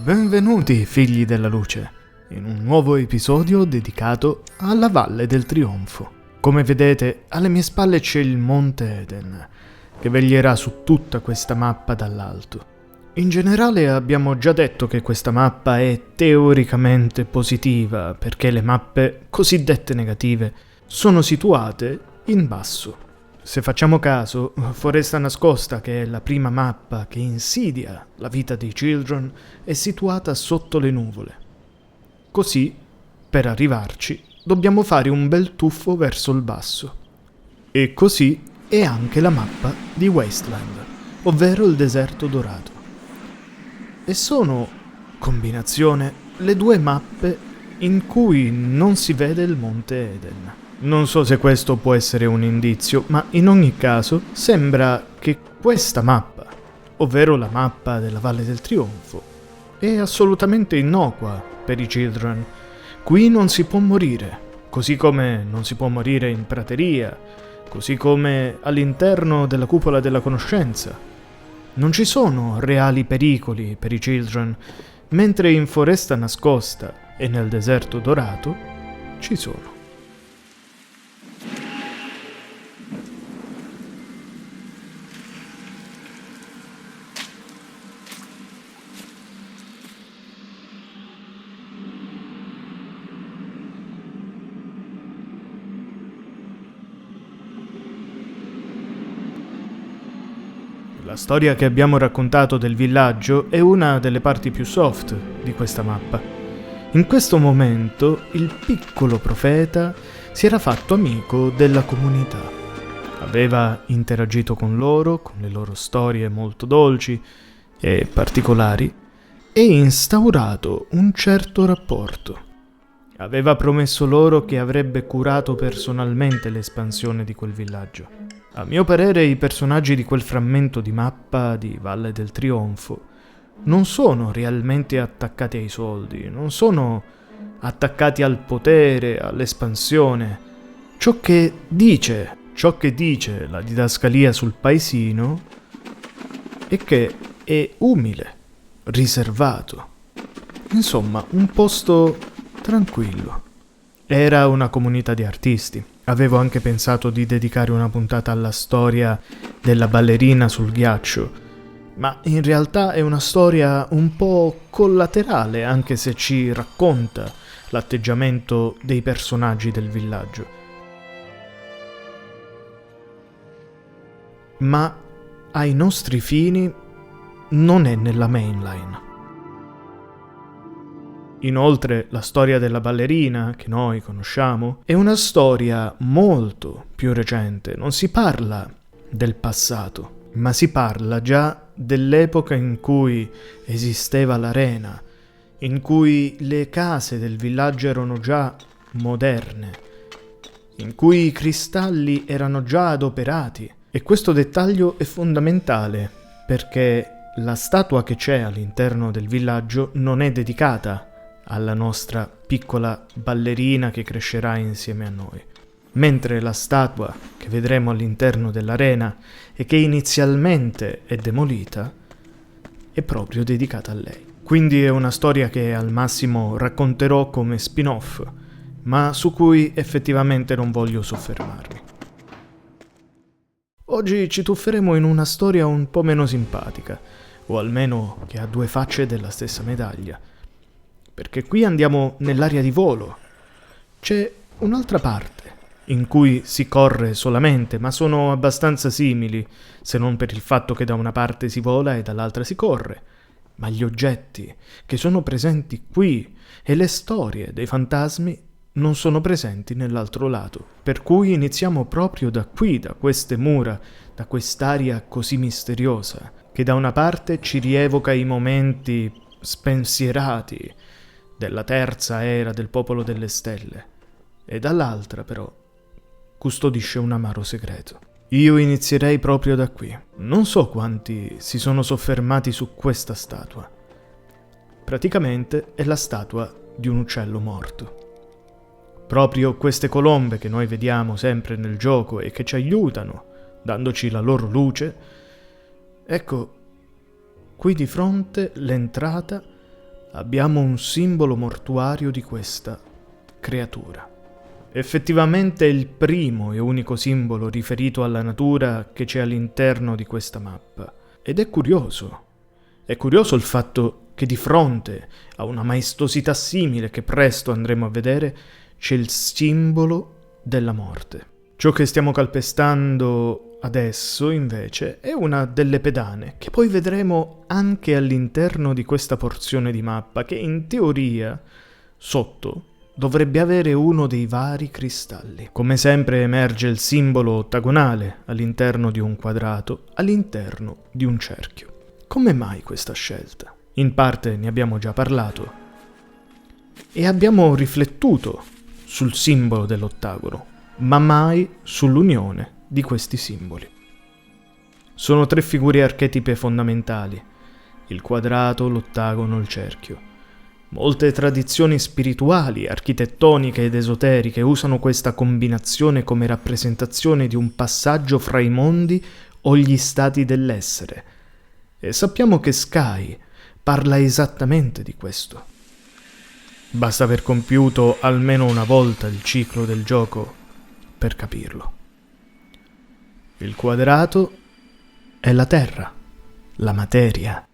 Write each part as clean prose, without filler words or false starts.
Benvenuti figli della luce, in un nuovo episodio dedicato alla Valle del Trionfo. Come vedete, alle mie spalle c'è il Monte Eden, che veglierà su tutta questa mappa dall'alto. In generale abbiamo già detto che questa mappa è teoricamente positiva, perché le mappe cosiddette negative sono situate in basso. Se facciamo caso, Foresta Nascosta, che è la prima mappa che insidia la vita dei Children, è situata sotto le nuvole. Così, per arrivarci, dobbiamo fare un bel tuffo verso il basso. E così è anche la mappa di Wasteland, ovvero il deserto dorato. E sono, combinazione, le due mappe in cui non si vede il Monte Eden. Non so se questo può essere un indizio, ma in ogni caso sembra che questa mappa, ovvero la mappa della Valle del Trionfo, è assolutamente innocua per i Children. Qui non si può morire, così come non si può morire in prateria, così come all'interno della cupola della conoscenza. Non ci sono reali pericoli per i Children, mentre in Foresta Nascosta e nel deserto dorato ci sono. La storia che abbiamo raccontato del villaggio è una delle parti più soft di questa mappa. In questo momento il piccolo profeta si era fatto amico della comunità. Aveva interagito con loro, con le loro storie molto dolci e particolari, e instaurato un certo rapporto. Aveva promesso loro che avrebbe curato personalmente l'espansione di quel villaggio. A mio parere i personaggi di quel frammento di mappa di Valle del Trionfo non sono realmente attaccati ai soldi, non sono attaccati al potere, all'espansione. Ciò che dice la didascalia sul paesino è che è umile, riservato. Insomma, un posto tranquillo. Era una comunità di artisti. Avevo anche pensato di dedicare una puntata alla storia della ballerina sul ghiaccio, ma in realtà è una storia un po' collaterale, anche se ci racconta l'atteggiamento dei personaggi del villaggio. Ma ai nostri fini non è nella mainline. Inoltre, la storia della ballerina, che noi conosciamo, è una storia molto più recente. Non si parla del passato, ma si parla già dell'epoca in cui esisteva l'arena, in cui le case del villaggio erano già moderne, in cui i cristalli erano già adoperati. E questo dettaglio è fondamentale, perché la statua che c'è all'interno del villaggio non è dedicata alla nostra piccola ballerina che crescerà insieme a noi, mentre la statua che vedremo all'interno dell'arena e che inizialmente è demolita è proprio dedicata a lei. Quindi è una storia che al massimo racconterò come spin-off, ma su cui effettivamente non voglio soffermarmi. Oggi ci tufferemo in una storia un po' meno simpatica, o almeno che ha due facce della stessa medaglia. Perché qui andiamo nell'area di volo. C'è un'altra parte in cui si corre solamente, ma sono abbastanza simili, se non per il fatto che da una parte si vola e dall'altra si corre. Ma gli oggetti che sono presenti qui e le storie dei fantasmi non sono presenti nell'altro lato. Per cui iniziamo proprio da qui, da queste mura, da quest'area così misteriosa, che da una parte ci rievoca i momenti spensierati della terza era del popolo delle stelle, e dall'altra però custodisce un amaro segreto. Io inizierei proprio da qui. Non so quanti si sono soffermati su questa statua. Praticamente è la statua di un uccello morto. Proprio queste colombe che noi vediamo sempre nel gioco e che ci aiutano, dandoci la loro luce. Ecco, qui di fronte l'entrata abbiamo un simbolo mortuario di questa creatura. Effettivamente è il primo e unico simbolo riferito alla natura che c'è all'interno di questa mappa. Ed è curioso. È curioso il fatto che di fronte a una maestosità simile che presto andremo a vedere c'è il simbolo della morte. Ciò che stiamo calpestando adesso, invece, è una delle pedane, che poi vedremo anche all'interno di questa porzione di mappa, che in teoria, sotto, dovrebbe avere uno dei vari cristalli. Come sempre emerge il simbolo ottagonale all'interno di un quadrato, all'interno di un cerchio. Come mai questa scelta? In parte ne abbiamo già parlato e abbiamo riflettuto sul simbolo dell'ottagono, ma mai sull'unione di questi simboli. Sono 3 figure archetipe fondamentali: il quadrato, l'ottagono, il cerchio. Molte tradizioni spirituali, architettoniche ed esoteriche usano questa combinazione come rappresentazione di un passaggio fra i mondi o gli stati dell'essere. E sappiamo che Sky parla esattamente di questo. Basta aver compiuto almeno una volta il ciclo del gioco per capirlo. Il quadrato è la terra, la materia,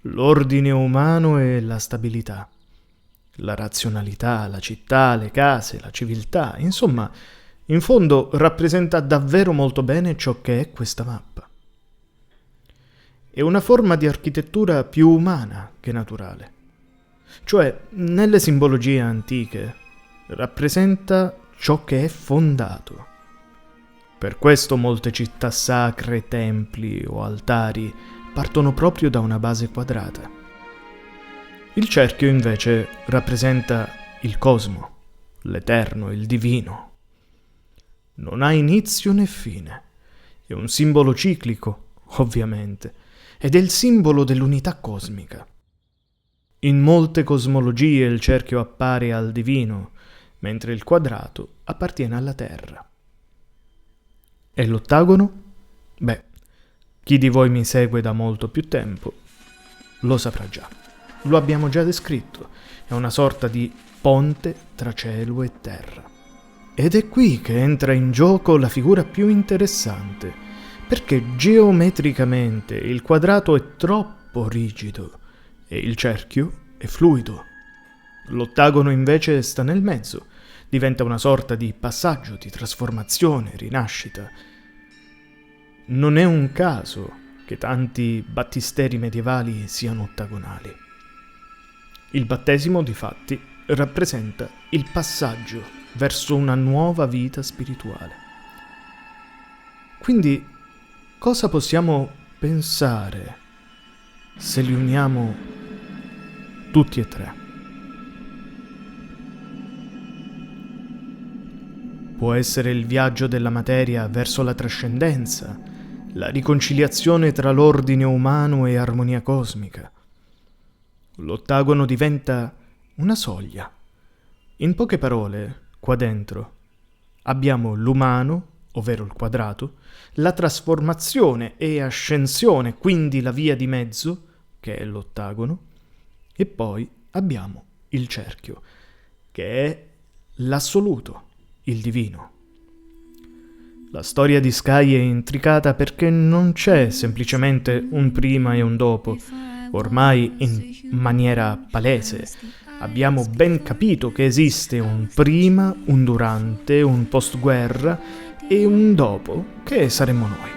l'ordine umano e la stabilità, la razionalità, la città, le case, la civiltà, insomma, in fondo rappresenta davvero molto bene ciò che è questa mappa. È una forma di architettura più umana che naturale. Cioè, nelle simbologie antiche, rappresenta ciò che è fondato. Per questo molte città sacre, templi o altari partono proprio da una base quadrata. Il cerchio invece rappresenta il cosmo, l'eterno, il divino. Non ha inizio né fine. È un simbolo ciclico, ovviamente, ed è il simbolo dell'unità cosmica. In molte cosmologie il cerchio appare al divino, mentre il quadrato appartiene alla terra. E l'ottagono? Beh, chi di voi mi segue da molto più tempo lo saprà già. Lo abbiamo già descritto. È una sorta di ponte tra cielo e terra. Ed è qui che entra in gioco la figura più interessante, perché geometricamente il quadrato è troppo rigido e il cerchio è fluido. L'ottagono invece sta nel mezzo, diventa una sorta di passaggio, di trasformazione, rinascita. Non è un caso che tanti battisteri medievali siano ottagonali. Il battesimo, difatti, rappresenta il passaggio verso una nuova vita spirituale. Quindi, cosa possiamo pensare se li uniamo tutti e 3? Può essere il viaggio della materia verso la trascendenza, la riconciliazione tra l'ordine umano e armonia cosmica. L'ottagono diventa una soglia. In poche parole, qua dentro, abbiamo l'umano, ovvero il quadrato, la trasformazione e ascensione, quindi la via di mezzo, che è l'ottagono, e poi abbiamo il cerchio, che è l'assoluto, il divino. La storia di Sky è intricata perché non c'è semplicemente un prima e un dopo. Ormai in maniera palese abbiamo ben capito che esiste un prima, un durante, un postguerra e un dopo, che saremmo noi.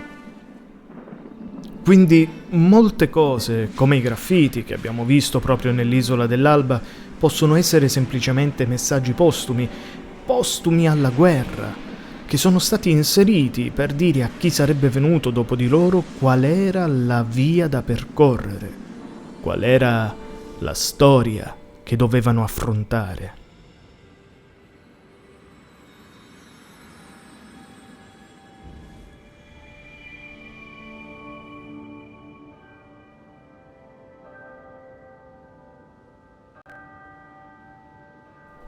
Quindi molte cose, come i graffiti che abbiamo visto proprio nell'Isola dell'Alba, possono essere semplicemente messaggi postumi alla guerra, che sono stati inseriti per dire a chi sarebbe venuto dopo di loro qual era la via da percorrere, qual era la storia che dovevano affrontare.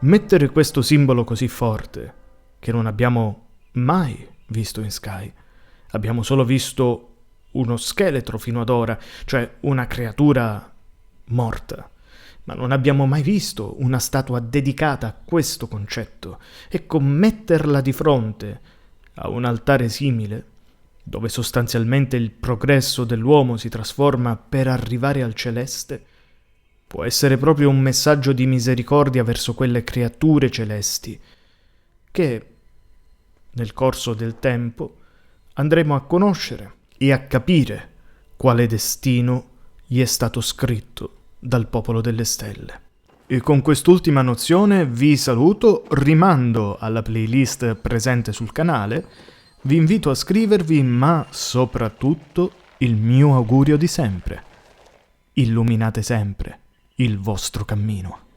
Mettere questo simbolo così forte, che non abbiamo mai visto in Sky, abbiamo solo visto uno scheletro fino ad ora, cioè una creatura morta, ma non abbiamo mai visto una statua dedicata a questo concetto, e metterla di fronte a un altare simile, dove sostanzialmente il progresso dell'uomo si trasforma per arrivare al celeste, può essere proprio un messaggio di misericordia verso quelle creature celesti che, nel corso del tempo, andremo a conoscere e a capire quale destino gli è stato scritto dal popolo delle stelle. E con quest'ultima nozione vi saluto, rimando alla playlist presente sul canale, vi invito a scrivervi, ma soprattutto il mio augurio di sempre: illuminate sempre il vostro cammino.